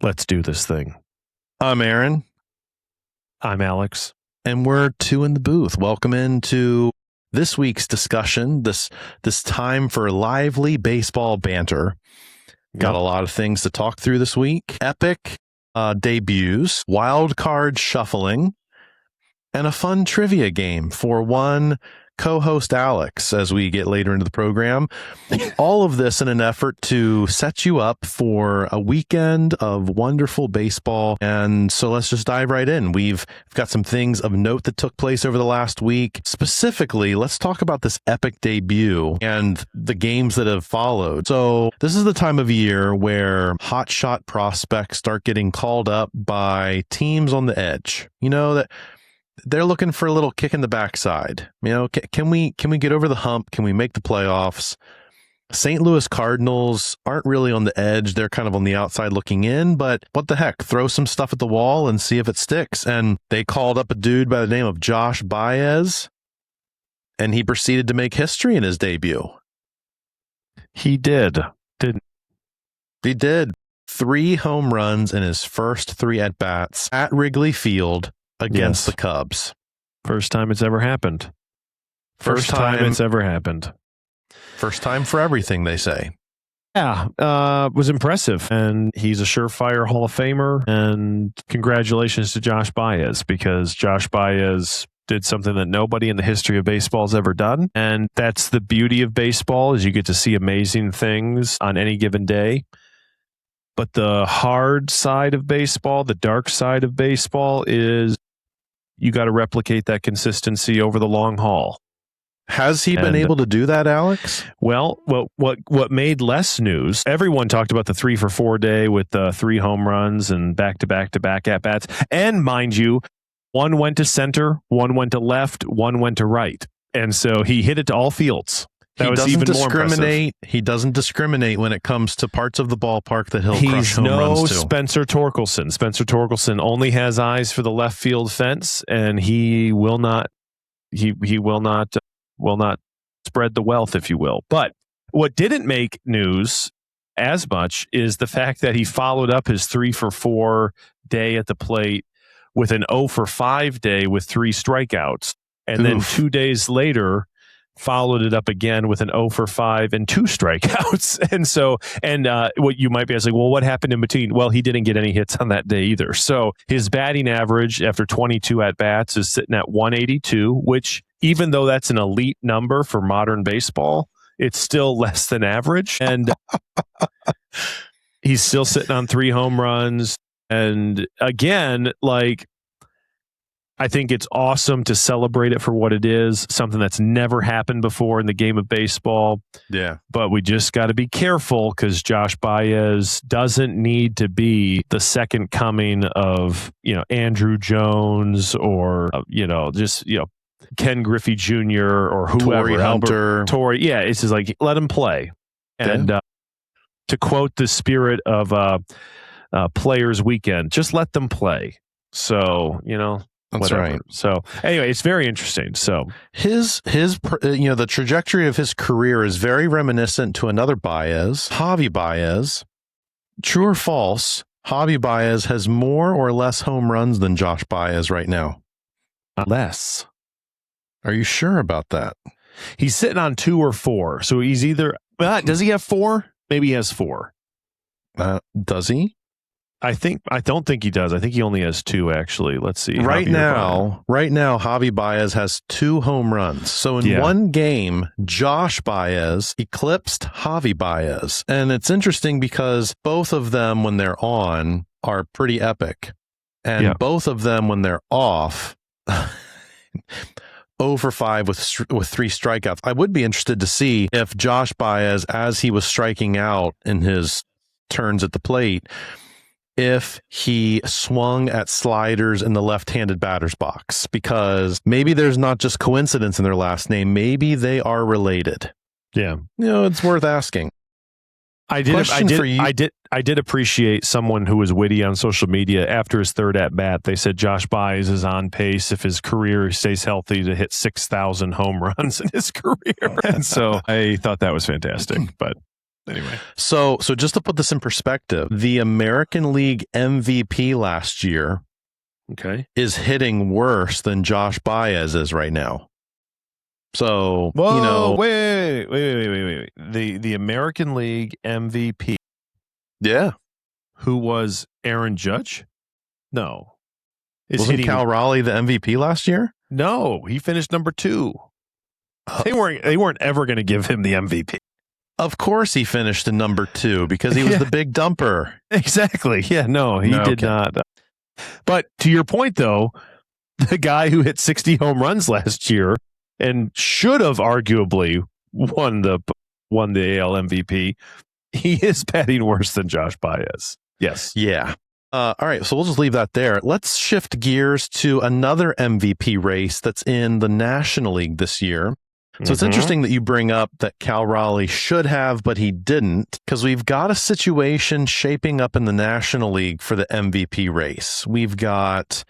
Let's do this thing. I'm Aaron. I'm Alex. And we're two in the booth. Welcome into this week's discussion, this time for lively baseball banter. Got a lot of things to talk through this week. Epic debuts, wild card shuffling, and a fun trivia game for one co-host Alex as we get later into the program. All of this in an effort to set you up for a weekend of wonderful baseball. And so let's just dive right in. We've got some things of note that took place over the last week. Specifically, let's talk about this epic debut and the games that have followed. So this is the time of year where hotshot prospects start getting called up by teams on the edge. You know, that they're looking for a little kick in the backside. You know, can we get over the hump? Can we make the playoffs? St. Louis Cardinals aren't really on the edge. They're kind of on the outside looking in, but what the heck? Throw some stuff at the wall and see if it sticks. And they called up a dude by the name of Josh Baez, and he proceeded to make history in his debut. He did. He did. 3 home runs in his first 3 at-bats at Wrigley Field against the Cubs. First time it's ever happened. First time it's ever happened. First time for everything, they say. Yeah, was impressive. And he's a surefire Hall of Famer. And congratulations to Josh Baez, because Josh Baez did something that nobody in the history of baseball has ever done. And that's the beauty of baseball, is you get to see amazing things on any given day. But the hard side of baseball, the dark side of baseball, is you got to replicate that consistency over the long haul. Has he been able to do that, Alex? Well, what made less news, everyone talked about the 3-for-4 day with 3 home runs and back-to-back at-bats. And mind you, one went to center, one went to left, one went to right. And so he hit it to all fields. That was even more impressive. He doesn't discriminate when it comes to parts of the ballpark that he'll crush home runs to. He's no Spencer Torkelson. Spencer Torkelson only has eyes for the left field fence, and he will not. He will not spread the wealth, if you will. But what didn't make news as much is the fact that he followed up his 3-for-4 day at the plate with an 0-for-5 day with 3 strikeouts, and then 2 days later followed it up again with an 0-for-5 and 2 strikeouts. And what you might be asking, well, what happened in between? Well, he didn't get any hits on that day either. So his batting average after 22 at-bats is sitting at 182, which, even though that's an elite number for modern baseball, it's still less than average. And he's still sitting on 3 home runs. And again, I think it's awesome to celebrate it for what it is, something that's never happened before in the game of baseball. Yeah. But we just got to be careful, because Josh Baez doesn't need to be the second coming of, Andrew Jones or, Ken Griffey Jr. or whoever. Torrey Hunter. Torrey. Yeah. It's just let him play. And to quote the spirit of Players Weekend, just let them play. So, That's whatever. right. So anyway, it's very interesting. So his the trajectory of his career is very reminiscent to another Baez, Javi Baez. True or false? Javi Baez has more or less home runs than Josh Baez right now. Less. Are you sure about that? He's sitting on 2 or 4. So he's either. Does he have 4? Maybe he has 4. Does he? I don't think he does. I think he only has 2, actually. Let's see. Right now, Javi Baez has 2 home runs. So in one game, Josh Baez eclipsed Javi Baez. And it's interesting because both of them, when they're on, are pretty epic. And both of them, when they're off, 0-for-5 with 3 strikeouts. I would be interested to see if Josh Baez, as he was striking out in his turns at the plate, if he swung at sliders in the left-handed batter's box, because maybe there's not just coincidence in their last name. Maybe they are related. Yeah. It's worth asking. I did appreciate someone who was witty on social media after his 3rd at bat. They said Josh Baez is on pace, if his career stays healthy, to hit 6,000 home runs in his career. And so I thought that was fantastic. But Anyway. So just to put this in perspective, the American League MVP last year is hitting worse than Josh Baez is right now. So, wait. The American League MVP. Yeah. Who was Aaron Judge? No. Wasn't Cal Raleigh the MVP last year? No, he finished number 2. They weren't ever going to give him the MVP. Of course he finished in number 2 because he was the big dumper. Exactly. Yeah, no, he did not. But to your point, though, the guy who hit 60 home runs last year and should have arguably won the AL MVP, he is batting worse than Josh Baez. Yes. Yeah. All right, so we'll just leave that there. Let's shift gears to another MVP race that's in the National League this year. So it's interesting that you bring up that Cal Raleigh should have, but he didn't, because we've got a situation shaping up in the National League for the MVP race. We've got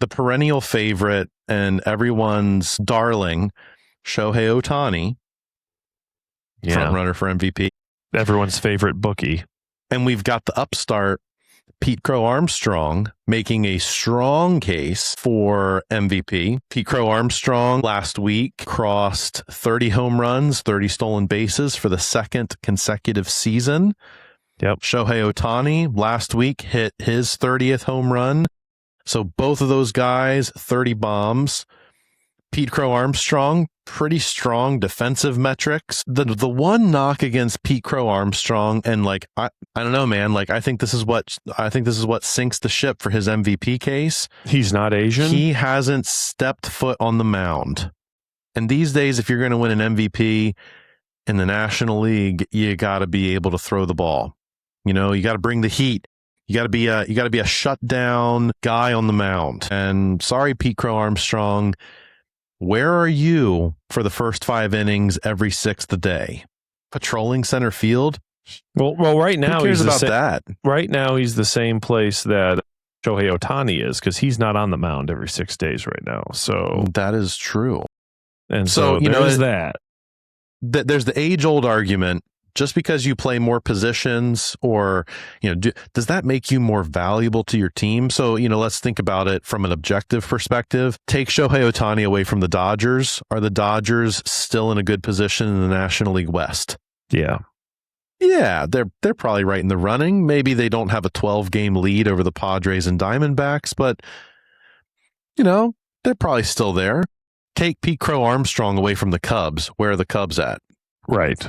the perennial favorite and everyone's darling, Shohei Ohtani, front runner for MVP. Everyone's favorite bookie. And we've got the upstart, Pete Crow Armstrong, making a strong case for MVP. Pete Crow Armstrong last week crossed 30 home runs, 30 stolen bases for the second consecutive season. Yep. Shohei Ohtani last week hit his 30th home run. So both of those guys, 30 bombs. Pete Crow Armstrong, pretty strong defensive metrics. The one knock against Pete Crow Armstrong, and I don't know, man. I think this is what sinks the ship for his MVP case. He's not Asian. He hasn't stepped foot on the mound. And these days, if you're going to win an MVP in the National League, you got to be able to throw the ball. You got to bring the heat. You got to be a shutdown guy on the mound. And sorry, Pete Crow Armstrong. Where are you for the first 5 innings every 6th day? Patrolling center field? Well, right now who cares about that? Right now, he's the same place that Shohei Ohtani is, because he's not on the mound every 6 days right now. So that is true. And so there's that. There's the age-old argument. Just because you play more positions, or does that make you more valuable to your team? So let's think about it from an objective perspective. Take Shohei Ohtani away from the Dodgers. Are the Dodgers still in a good position in the National League West? Yeah, they're probably right in the running. Maybe they don't have a 12-game lead over the Padres and Diamondbacks, but they're probably still there. Take Pete Crow Armstrong away from the Cubs. Where are the Cubs at? Right.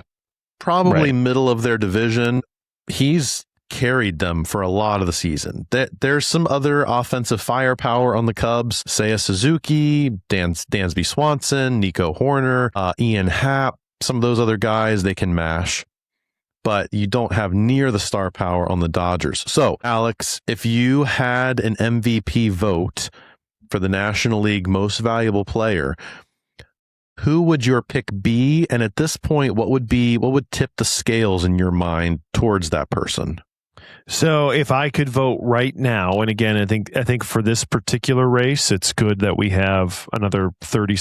Probably middle of their division. He's carried them for a lot of the season. There's some other offensive firepower on the Cubs. Seiya Suzuki, Dansby Swanson, Nico Horner, Ian Happ. Some of those other guys, they can mash. But you don't have near the star power on the Dodgers. So, Alex, if you had an MVP vote for the National League Most Valuable Player, who would your pick be? And at this point, what would tip the scales in your mind towards that person? So if I could vote right now, and again, I think for this particular race, it's good that we have another 30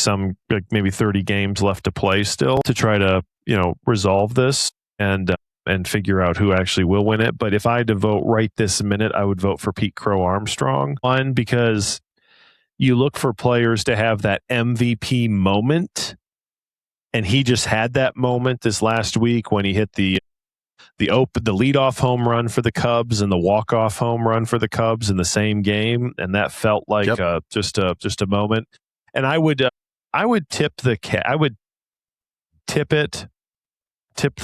maybe 30 games left to play still to try to, resolve this and figure out who actually will win it. But if I had to vote right this minute, I would vote for Pete Crow Armstrong. One, because you look for players to have that MVP moment, and he just had that moment this last week when he hit the leadoff home run for the Cubs and the walk-off home run for the Cubs in the same game, and that felt like just a moment. And I would tip the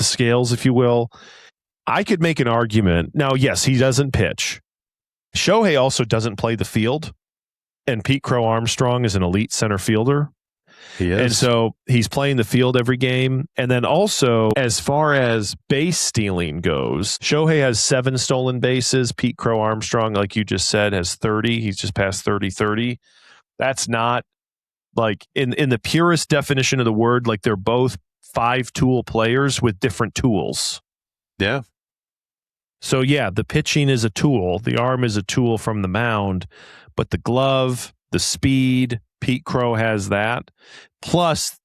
scales, if you will. I could make an argument. Now, yes, he doesn't pitch. Shohei also doesn't play the field. And Pete Crow Armstrong is an elite center fielder. He is. And so he's playing the field every game. And then also, as far as base stealing goes, Shohei has 7 stolen bases. Pete Crow Armstrong, like you just said, has 30. He's just passed 30-30. That's not in the purest definition of the word, they're both 5-tool players with different tools. Yeah. So yeah, the pitching is a tool. The arm is a tool from the mound. But the glove, the speed, Pete Crow has that. Plus,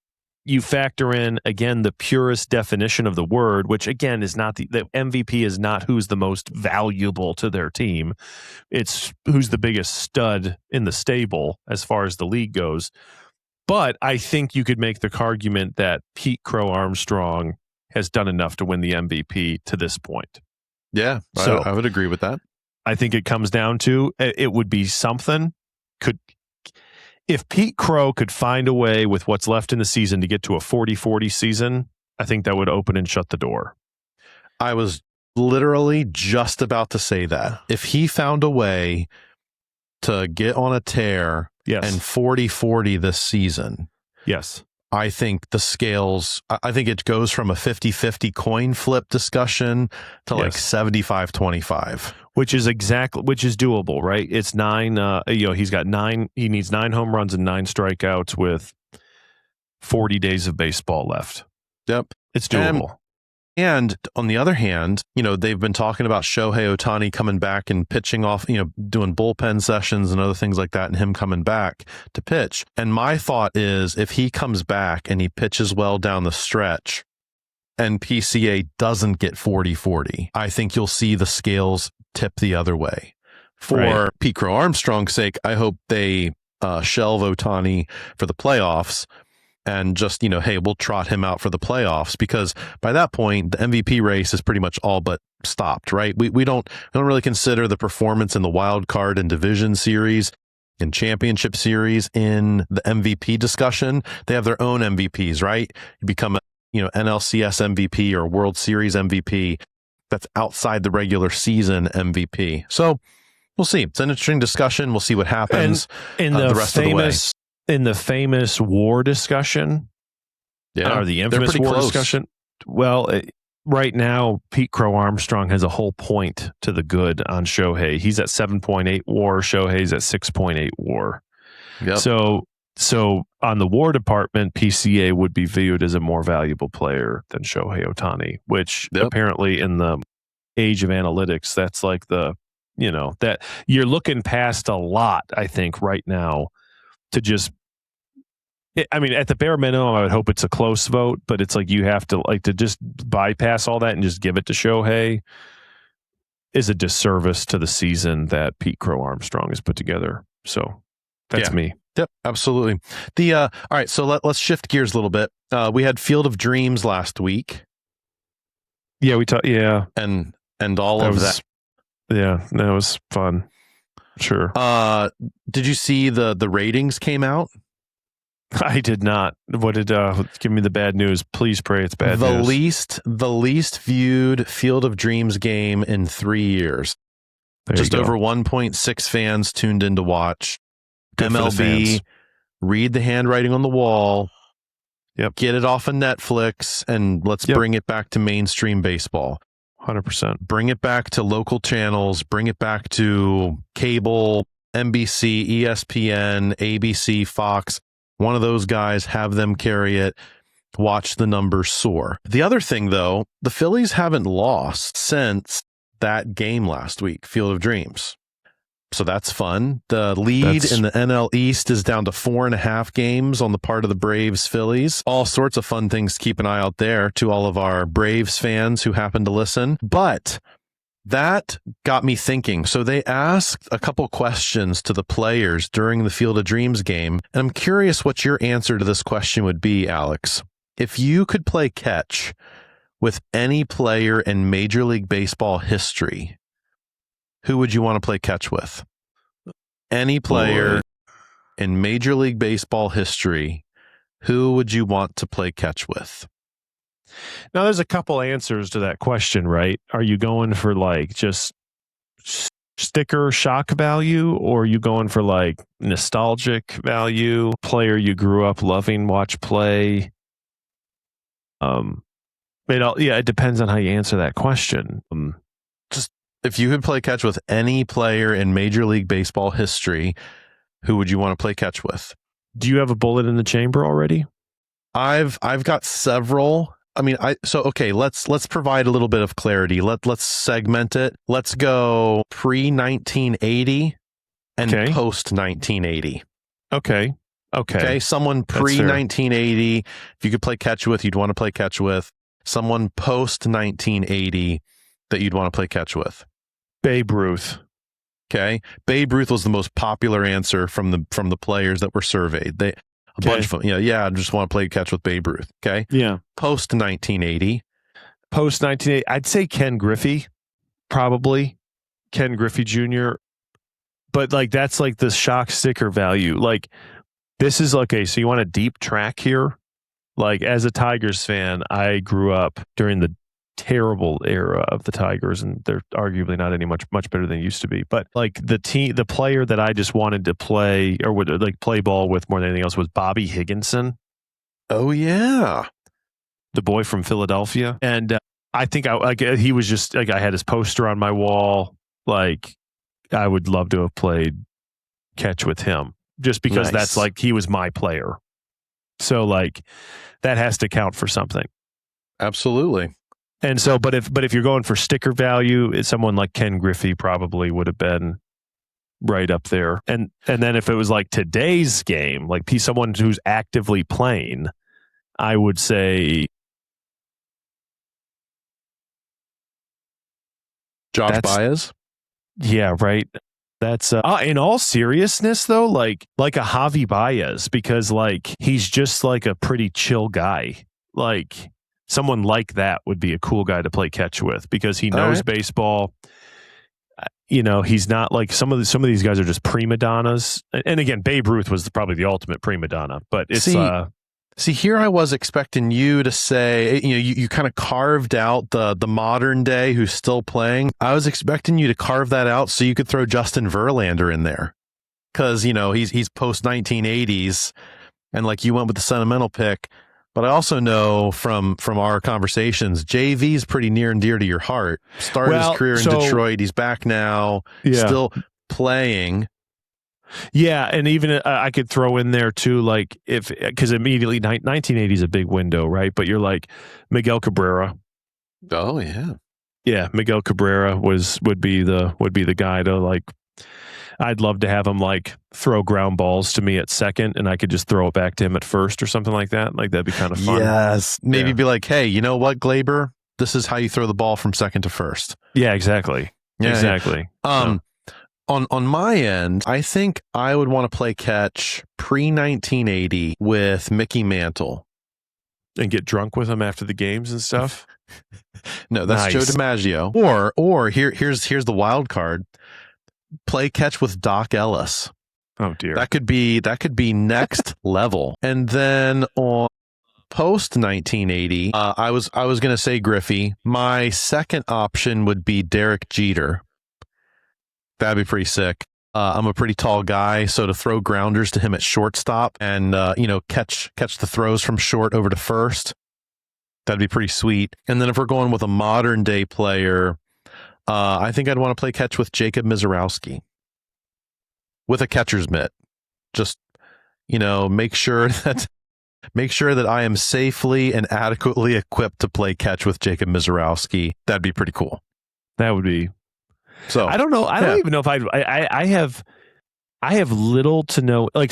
you factor in, again, the purest definition of the word, which again is not the MVP is not who's the most valuable to their team. It's who's the biggest stud in the stable as far as the league goes. But I think you could make the argument that Pete Crow Armstrong has done enough to win the MVP to this point. Yeah, so I would agree with that. I think it comes down to it would be something. If Pete Crow could find a way with what's left in the season to get to a 40-40 season, I think that would open and shut the door. I was literally just about to say that. If he found a way to get on a tear and 40-40 this season, yes, I think the scales, I think it goes from a 50-50 coin flip discussion to like 75-25. Which is doable, right? It's 9, he needs 9 home runs and 9 strikeouts with 40 days of baseball left. Yep. It's doable. And on the other hand, they've been talking about Shohei Ohtani coming back and pitching off, doing bullpen sessions and other things like that, and him coming back to pitch. And my thought is, if he comes back and he pitches well down the stretch and PCA doesn't get 40-40, I think you'll see the scales tip the other way. For Pete Crow Armstrong's sake, I hope they shelve Ohtani for the playoffs. And just, hey, we'll trot him out for the playoffs, because by that point, the MVP race is pretty much all but stopped, right? We don't really consider the performance in the wild card and division series and championship series in the MVP discussion. They have their own MVPs, right? You become a NLCS MVP or World Series MVP. That's outside the regular season MVP. So we'll see. It's an interesting discussion. We'll see what happens and the rest of the way. In the famous WAR discussion, or the infamous WAR discussion, right now, Pete Crow Armstrong has a whole point to the good on Shohei. He's at 7.8 WAR. Shohei's at 6.8 WAR. Yep. So on the WAR department, PCA would be viewed as a more valuable player than Shohei Ohtani, which apparently in the age of analytics, that's like that you're looking past a lot, I think, right now to just, at the bare minimum, I would hope it's a close vote, but it's like you have to to just bypass all that and just give it to Shohei is a disservice to the season that Pete Crow Armstrong has put together. So that's me. Yep, absolutely. All right, so let's shift gears a little bit. We had Field of Dreams last week. Yeah, we talked. Yeah, and all of that. Yeah, that was fun. Sure. Did you see the ratings came out? I did not. What did give me the bad news? Please pray it's bad news. The least viewed Field of Dreams game in 3 years. Just over 1.6 fans tuned in to watch. Good MLB, read the handwriting on the wall. Yep. Get it off of Netflix and let's bring it back to mainstream baseball. 100%. Bring it back to local channels. Bring it back to cable, NBC, ESPN, ABC, Fox. One of those guys, have them carry it. Watch the numbers soar. The other thing, though, the Phillies haven't lost since that game last week, Field of Dreams. So that's fun. The lead in the NL East is down to 4.5 games on the part of the Braves Phillies. All sorts of fun things to keep an eye out there to all of our Braves fans who happen to listen. But that got me thinking. So they asked a couple questions to the players during the Field of Dreams game. And I'm curious what your answer to this question would be, Alex. If you could play catch with any player in Major League Baseball history, who would you want to play catch with? Any player in Major League Baseball history, who would you want to play catch with? Now, there's a couple answers to that question, right? Are you going for just sticker shock value, or are you going for nostalgic value? Player you grew up loving, watch play? It depends on how you answer that question. If you could play catch with any player in Major League Baseball history, who would you want to play catch with? Do you have a bullet in the chamber already? I've got several. Let's provide a little bit of clarity. Let's segment it. Let's go pre-1980 and post-1980. Okay. Okay. Someone pre 1980, if you could play catch with, you'd want to play catch with. Someone post 1980 that you'd want to play catch with. Babe Ruth. Okay. Babe Ruth was the most popular answer from the players that were surveyed. Bunch of them. I just want to play catch with Babe Ruth. Okay. Yeah. Post 1980. Post 1980, I'd say Ken Griffey, probably Ken Griffey Jr. But like that's like the shock sticker value. Like this is okay. So you want a deep track here? Like as a Tigers fan, I grew up during the terrible era of the Tigers, and they're arguably not any much better than they used to be. But like the player that I just wanted to play or would like play ball with more than anything else was Bobby Higginson. Oh yeah, the boy from Philadelphia, and I think he was just like I had his poster on my wall. Like I would love to have played catch with him, just because that's like he was my player. So like that has to count for something. Absolutely. And so, but if you're going for sticker value, it's someone like Ken Griffey probably would have been right up there. And then if it was like today's game, like someone who's actively playing, I would say Josh Baez. Yeah, right. That's in all seriousness though, like a Javi Baez, because like he's just like a pretty chill guy. Like someone like that would be a cool guy to play catch with because he knows baseball. He's not like some of these guys are just prima donnas. And again, Babe Ruth was probably the ultimate prima donna, but it's See, here I was expecting you to say, you kind of carved out the modern day who's still playing. I was expecting you to carve that out so you could throw Justin Verlander in there. Because, he's post 1980s and like you went with the sentimental pick. But I also know from our conversations, JV's pretty near and dear to your heart. Started his career in Detroit. He's back now, still playing. Yeah, and even I could throw in there too, like because immediately 1980 is a big window, right? But you're like Miguel Cabrera. Oh yeah, Miguel Cabrera would be the guy to like. I'd love to have him like throw ground balls to me at second, and I could just throw it back to him at first or something like that. Like that'd be kind of fun. Yes, maybe be like, hey, you know what, Glaber? This is how you throw the ball from second to first. Yeah, exactly. Yeah, exactly. Yeah. On my end, I think I would want to play catch pre-1980 with Mickey Mantle. And get drunk with him after the games and stuff? No, that's Joe DiMaggio. Or here's the wild card. Play catch with Doc Ellis. Oh dear. That could be next level. And then on post 1980, I was going to say Griffey. My second option would be Derek Jeter. That'd be pretty sick. I'm a pretty tall guy, so to throw grounders to him at shortstop and catch the throws from short over to first, that'd be pretty sweet. And then if we're going with a modern day player, I think I'd want to play catch with Jacob Misiorowski with a catcher's mitt. Just make sure that I am safely and adequately equipped to play catch with Jacob Misiorowski. That'd be pretty cool. That would be. So I don't know. I don't even know if I have little to no I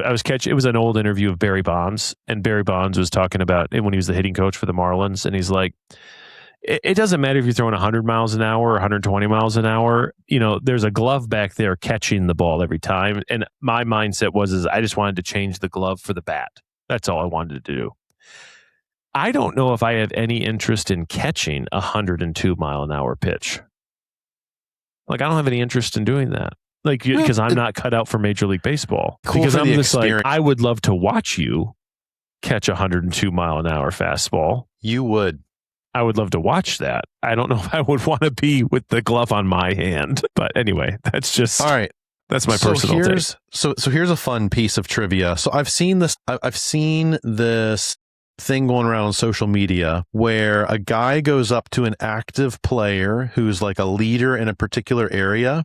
was catching. It was an old interview of Barry Bonds, and Barry Bonds was talking about it when he was the hitting coach for the Marlins, and he's like, it doesn't matter if you're throwing 100 miles an hour or 120 miles an hour. There's a glove back there catching the ball every time, and my mindset was I just wanted to change the glove for the bat. That's all I wanted to do. I don't know if I have any interest in catching a 102 mile an hour pitch. Like, I don't have any interest in doing that. Like, because I'm not cut out for Major League Baseball. Cool, because I'm just like, I would love to watch you catch a 102 mile an hour fastball. You would. I would love to watch that. I don't know if I would want to be with the glove on my hand. But anyway, that's just all right. That's my personal take. So here's a fun piece of trivia. So I've seen this thing going around on social media where a guy goes up to an active player who's like a leader in a particular area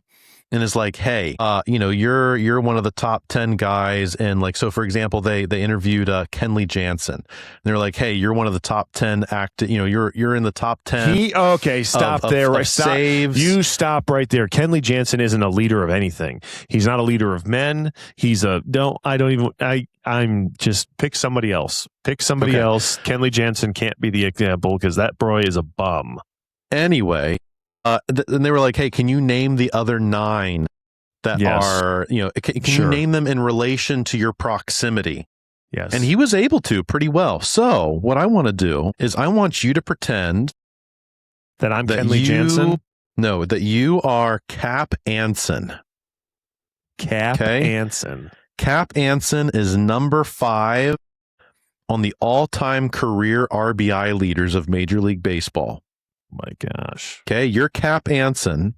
and is like, hey, you're one of the top 10 guys. And like, so for example, they interviewed Kenley Jansen. And they're like, hey, you're one of the top 10 you're in the top 10. Stop there. Stop. Saves. You stop right there. Kenley Jansen isn't a leader of anything. He's not a leader of men. I'm just pick somebody else. Pick somebody else. Kenley Jansen can't be the example because that boy is a bum. Anyway, and they were like, hey, can you name the other 9 that are, can you name them in relation to your proximity? Yes. And he was able to pretty well. So what I want to do is I want you to pretend that I'm Kenley Jansen. No, that you are Cap Anson. Cap Anson. Cap Anson is number 5 on the all-time career RBI leaders of Major League Baseball. My gosh. Okay, you're Cap Anson.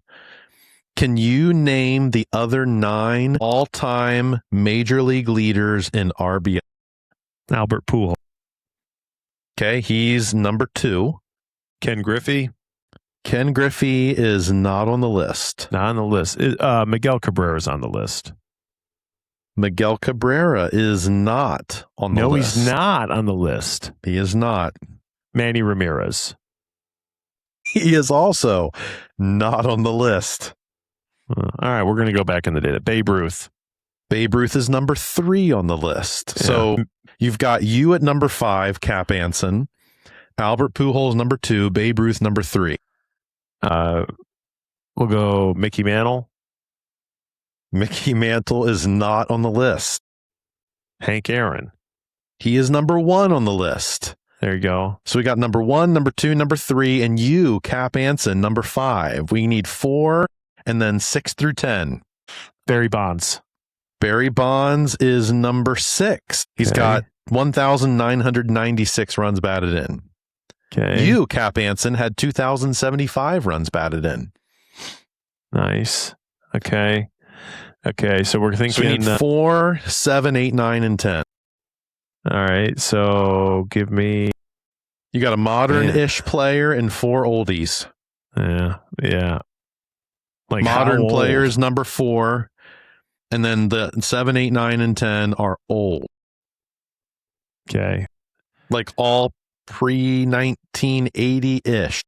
Can you name the other 9 all-time Major League leaders in RBI? Albert Pujols. Okay, he's number 2. Ken Griffey. Ken Griffey is not on the list. Not on the list. Miguel Cabrera is on the list. Miguel Cabrera is not on the list. No, he's not on the list. He is not. Manny Ramirez. He is also not on the list. All right, we're going to go back in the data. Babe Ruth. Babe Ruth is number 3 on the list. Yeah. So you've got you at number 5, Cap Anson. Albert Pujols number 2. Babe Ruth number 3. We'll go Mickey Mantle. Mickey Mantle is not on the list. Hank Aaron. He is number 1 on the list. There you go. So we got number 1, number 2, number 3, and you, Cap Anson, number 5. We need 4 and then 6 through 10. Barry Bonds. Barry Bonds is number 6. He's got 1,996 runs batted in. Okay. You, Cap Anson, had 2,075 runs batted in. Nice. Okay. So we're thinking. So we need 4, 7, 8, 9, and 10. All right. So give me. You got a modern-ish player and 4 oldies. Yeah. Like modern players, number 4. And then the 7, 8, 9, and 10 are old. Okay. Like all pre-1980-ish.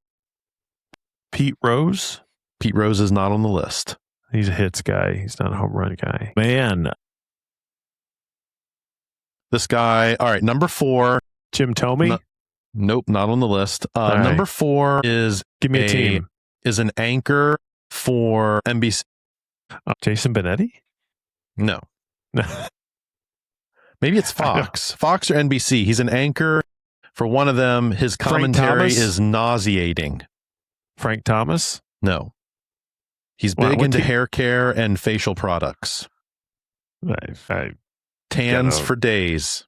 Pete Rose? Pete Rose is not on the list. He's a hits guy. He's not a home run guy. Man. This guy, all right, number 4. Jim Thome? Nope, not on the list. Number 4 is give me a team. Is an anchor for NBC. Jason Benetti? No. Maybe it's Fox. Fox or NBC. He's an anchor for one of them. His commentary is nauseating. Frank Thomas? No. He's big into hair care and facial products. Tans for days.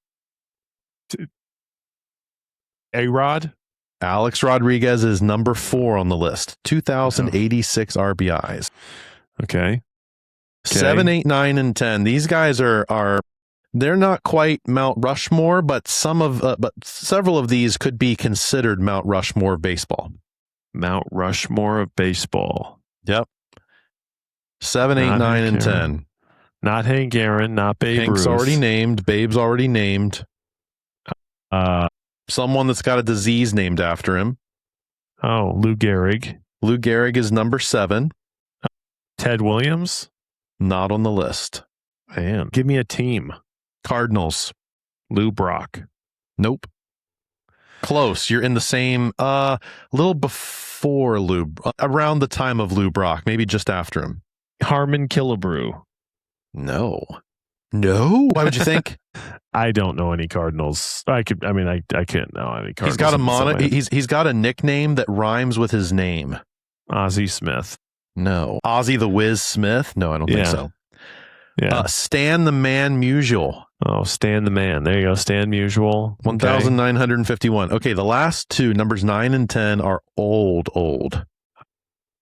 A-Rod? Alex Rodriguez is number 4 on the list. 2,086 RBIs. Okay. 7, 8, 9, and 10. These guys are they're not quite Mount Rushmore, but but several of these could be considered Mount Rushmore of baseball. Mount Rushmore of baseball. Yep. 7, 8, 9, and 10. Not Hank Aaron, not Babe Ruth. Hank's already named. Babe's already named. Someone that's got a disease named after him. Oh, Lou Gehrig. Lou Gehrig is number 7. Ted Williams? Not on the list. Man, give me a team. Cardinals. Lou Brock. Nope. Close. You're in the same, a little before Lou, around the time of Lou Brock, maybe just after him. Harmon Killebrew. No. Why would you think? I don't know any Cardinals. I couldn't know any Cardinals. He's got a nickname that rhymes with his name. Ozzie Smith. No. Ozzie the Wiz Smith? No, I don't think so. Yeah. Stan the Man Musial. Oh, Stan the Man. There you go. Stan Musial. 1,951. Okay, the last 2, numbers 9 and 10, are old.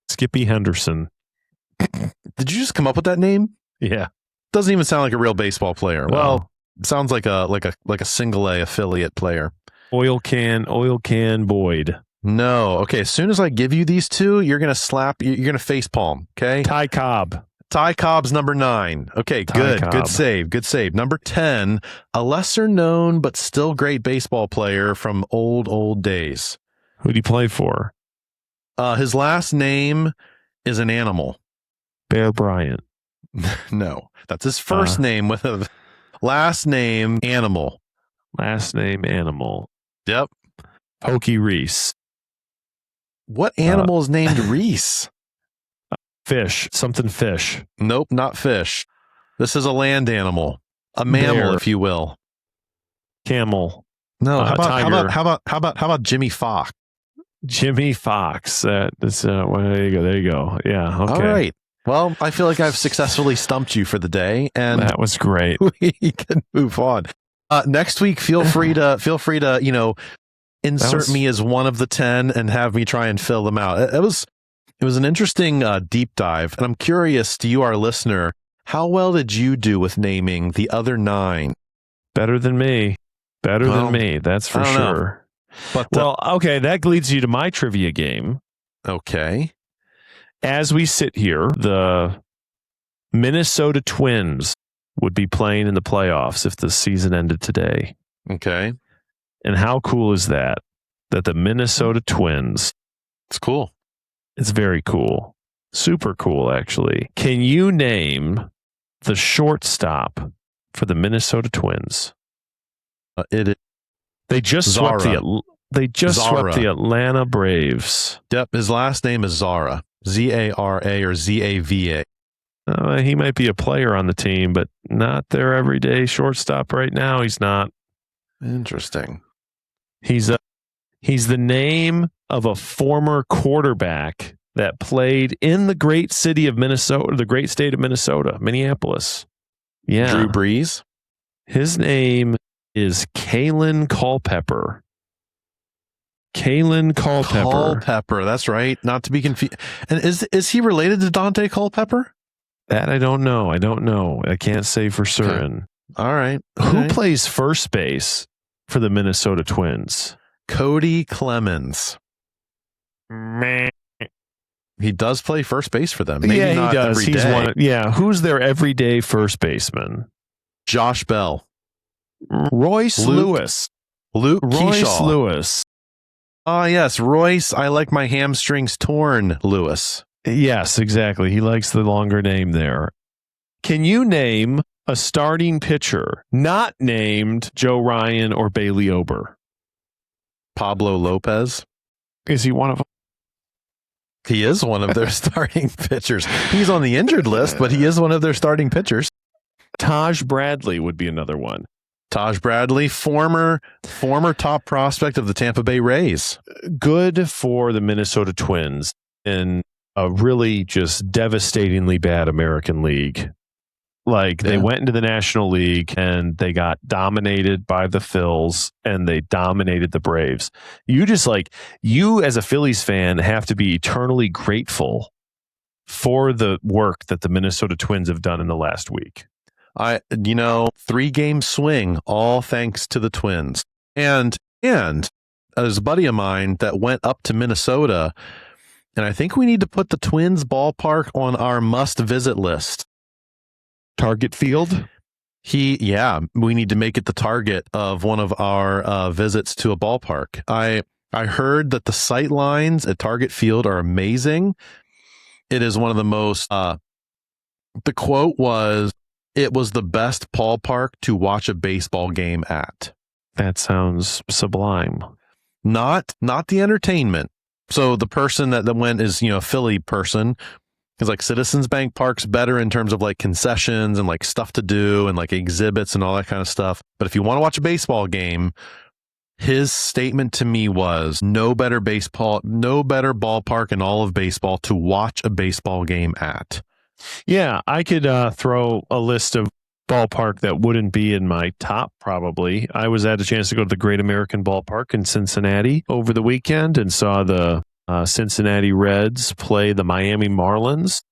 Skippy Henderson. Did you just come up with that name? Yeah. Doesn't even sound like a real baseball player. No. Well, sounds like a single A affiliate player. Oil can Boyd. No. Okay, as soon as I give you these 2, you're going to face palm, okay? Ty Cobb. Ty Cobb's number 9. Okay, Ty good. Cobb. Good save. Number 10, a lesser known but still great baseball player from old days. Who do you play for? His last name is an animal. Bear Bryant. No, that's his first name with a last name animal. Last name animal. Yep. Pokey Reese. What animal is named Reese? Fish. Something fish. Nope, not fish. This is a land animal, a mammal, Bear. if you will. Camel. No, tiger. how about Jimmy Fox? Jimmy Fox. That's well, there you go. Yeah. Okay. All right. Well, I feel like I've successfully stumped you for the day, and That was great. we can move on. Next week, feel free to insert me as one of the 10 and have me try and fill them out. It was an interesting deep dive, and I'm curious to you, our listener, how well did you do with naming the other 9? Better than me. Better than me. That's for sure. But okay, that leads you to my trivia game. Okay. As we sit here, the Minnesota Twins would be playing in the playoffs if the season ended today. Okay. And how cool is that? That the Minnesota Twins. It's cool. It's very cool. Super cool, actually. Can you name the shortstop for the Minnesota Twins? They just swept the Atlanta Braves. Yep, his last name is Zara. Zara or Zava. He might be a player on the team, but not their everyday shortstop right now. He's not. Interesting. He's the name of a former quarterback that played in the great city of Minnesota, the great state of Minnesota, Minneapolis. Yeah. Drew Brees. His name is Kalen Culpepper. Kalen Culpepper. Culpepper, that's right. Not to be confused. And is he related to Dante Culpepper? That I don't know. I can't say for certain. Okay. All right. Who plays first base for the Minnesota Twins? Cody Clemens. He does play first base for them. Maybe not he does. Every day. Who's their everyday first baseman? Josh Bell. Royce Lewis. Luke Royce Keyshaw. Lewis. Ah, yes. Royce, I like my hamstrings torn, Lewis. Yes, exactly. He likes the longer name there. Can you name a starting pitcher not named Joe Ryan or Bailey Ober? Pablo Lopez. Is he one of them? He is one of their starting pitchers. He's on the injured list, but he is one of their starting pitchers. Taj Bradley would be another one. Taj Bradley, former top prospect of the Tampa Bay Rays. Good for the Minnesota Twins in a really just devastatingly bad American League. They went into the National League and they got dominated by the Phils and they dominated the Braves. You as a Phillies fan have to be eternally grateful for the work that the Minnesota Twins have done in the last week. 3-game swing, all thanks to the Twins. And there's a buddy of mine that went up to Minnesota, and I think we need to put the Twins ballpark on our must-visit list. Target Field? We need to make it the target of one of our visits to a ballpark. I heard that the sight lines at Target Field are amazing. It is one of the most, the quote was, it was the best ballpark to watch a baseball game at. That sounds sublime. Not the entertainment. So the person that went is, a Philly person. Because Citizens Bank Park's better in terms of concessions and stuff to do and exhibits and all that kind of stuff. But if you want to watch a baseball game, his statement to me was no better ballpark in all of baseball to watch a baseball game at. Yeah, I could throw a list of ballpark that wouldn't be in my top, probably. I had a chance to go to the Great American Ballpark in Cincinnati over the weekend and saw the Cincinnati Reds play the Miami Marlins.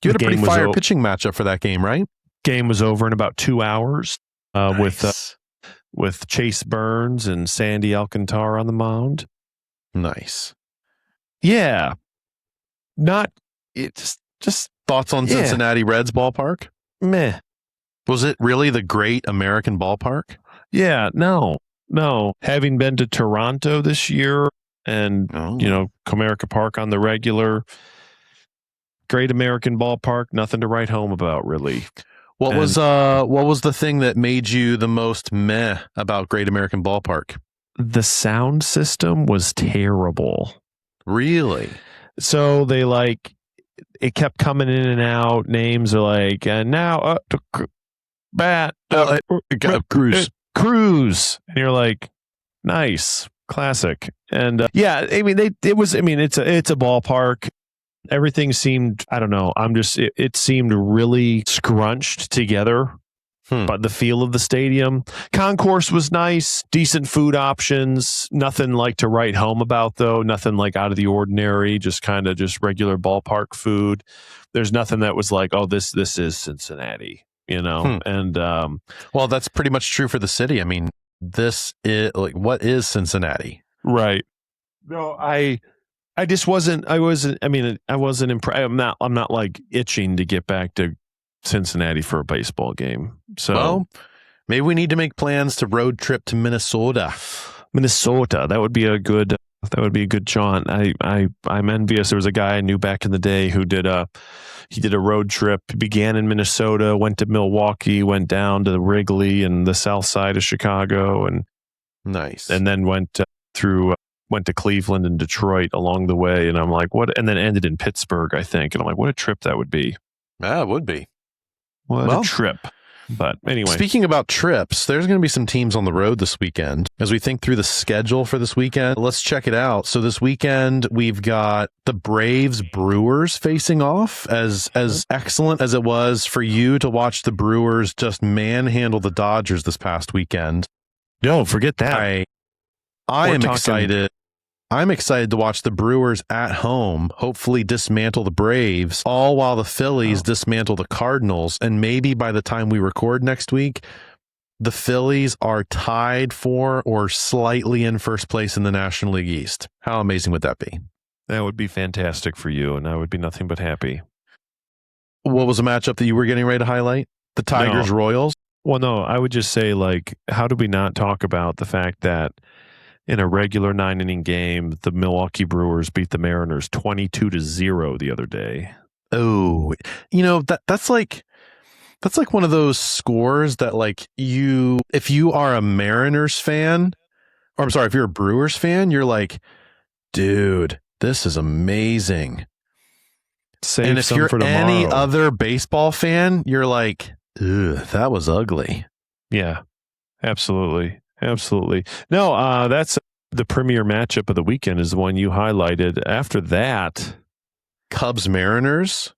You had a pretty fire pitching matchup for that game, right? Game was over in about 2 hours Nice. with Chase Burns and Sandy Alcantara on the mound. Nice. Yeah. just Thoughts on Yeah. Cincinnati Reds ballpark? meh. Was it really the great American ballpark? Yeah, no. Having been to Toronto this year and, Oh. Comerica Park on the regular, great American ballpark, nothing to write home about, really. What was the thing that made you the most meh about Great American Ballpark? The sound system was terrible. Really? So they it kept coming in and out. Names are like, and now up to bat, Cruz. And you're like, nice, classic. And it's a ballpark. Everything seemed, I don't know. It seemed really scrunched together. But the feel of the stadium, concourse was nice, decent food options, nothing like to write home about though, nothing like out of the ordinary, just kind of just regular ballpark food. There's nothing that was like, oh, this is Cincinnati, and well, that's pretty much true for the city. I mean, this is what is Cincinnati? Right. No, I wasn't impressed. I'm not like itching to get back to Cincinnati for a baseball game. So well, maybe we need to make plans to road trip to Minnesota. That would be a good jaunt. I'm envious. There was a guy I knew back in the day who did a road trip. He began in Minnesota, went to Milwaukee, went down to Wrigley and the south side of Chicago, and nice. And then went to Cleveland and Detroit along the way. And I'm like, what? And then ended in Pittsburgh, I think. And I'm like, what a trip that would be. Yeah, it would be. What a trip. But anyway. Speaking about trips, there's going to be some teams on the road this weekend. As we think through the schedule for this weekend, let's check it out. So this weekend, we've got the Braves Brewers facing off. As excellent as it was for you to watch the Brewers just manhandle the Dodgers this past weekend. No, forget that. I am excited. I'm excited to watch the Brewers at home hopefully dismantle the Braves, all while the Phillies dismantle the Cardinals. And maybe by the time we record next week, the Phillies are tied for or slightly in first place in the National League East. How amazing would that be? That would be fantastic for you, and I would be nothing but happy. What was the matchup that you were getting ready to highlight? The Tigers-Royals? Well, no, I would just say, how do we not talk about the fact that in a regular 9-inning game, the Milwaukee Brewers beat the Mariners 22-0 the other day. Oh, that's like one of those scores that if you are a Mariners fan, or I'm sorry, if you're a Brewers fan, you're like, dude, this is amazing. And if you're any other baseball fan, you're like, ugh, that was ugly. Yeah, absolutely. No, that's the premier matchup of the weekend is the one you highlighted. After that, Cubs Mariners.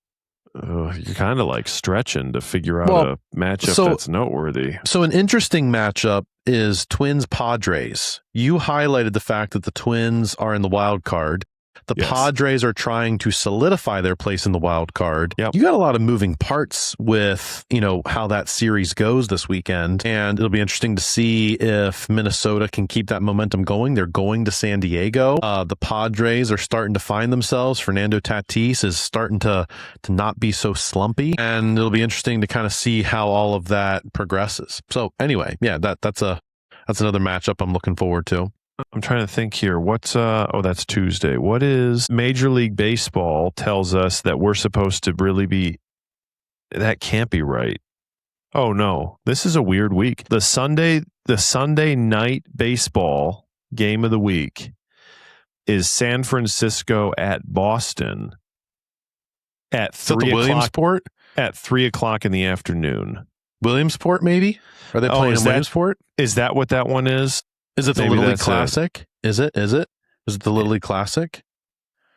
You're kind of stretching to figure out a matchup that's noteworthy. So an interesting matchup is Twins Padres. You highlighted the fact that the Twins are in the wild card. The Padres are trying to solidify their place in the wild card. Yep. You got a lot of moving parts with, how that series goes this weekend. And it'll be interesting to see if Minnesota can keep that momentum going. They're going to San Diego. The Padres are starting to find themselves. Fernando Tatis is starting to not be so slumpy. And it'll be interesting to kind of see how all of that progresses. So anyway, that's another matchup I'm looking forward to. I'm trying to think here. What's that's Tuesday. What is Major League Baseball tells us that we're supposed to really be? That can't be right. Oh no, this is a weird week. The Sunday night baseball game of the week is San Francisco at Boston at 3 Williamsport at 3:00 in the afternoon. Williamsport, maybe? Are they playing in Williamsport? Is that what that one is? Is it the Little League Classic? Is it? Is it the Little League Classic?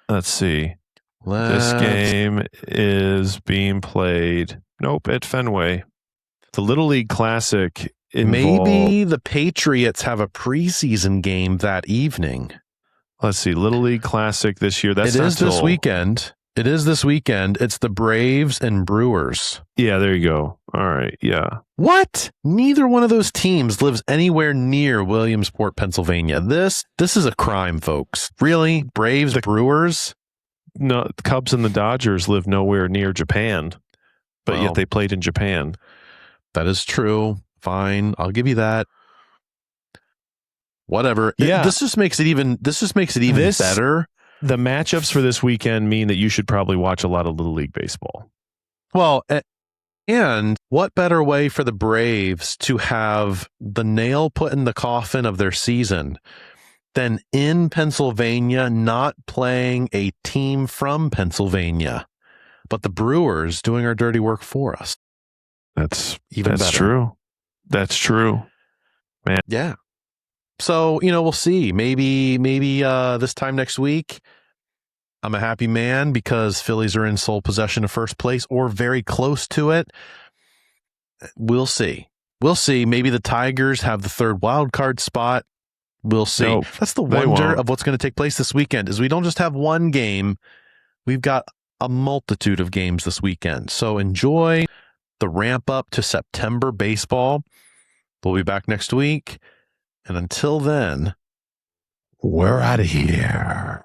Let's see. This game is being played. Nope, at Fenway. The Little League Classic. Maybe the Patriots have a preseason game that evening. Let's see. Little League Classic this year. It is this weekend. It is this weekend. It's the Braves and Brewers. Yeah, there you go. All right. Yeah. What? Neither one of those teams lives anywhere near Williamsport, Pennsylvania. This is a crime, folks. Really? Braves, Brewers? the Cubs and the Dodgers live nowhere near Japan, but Well, yet they played in Japan. That is true. Fine, I'll give you that. Whatever. Yeah. This just makes it even better. The matchups for this weekend mean that you should probably watch a lot of Little League baseball. Well, and what better way for the Braves to have the nail put in the coffin of their season than in Pennsylvania, not playing a team from Pennsylvania, but the Brewers doing our dirty work for us. That's better. True. That's true, man. Yeah. So, we'll see. Maybe this time next week, I'm a happy man because Phillies are in sole possession of first place or very close to it. We'll see. Maybe the Tigers have the third wild card spot. We'll see. Nope, that's the wonder of what's going to take place this weekend is we don't just have one game. We've got a multitude of games this weekend. So enjoy the ramp up to September baseball. We'll be back next week. And until then, we're out of here.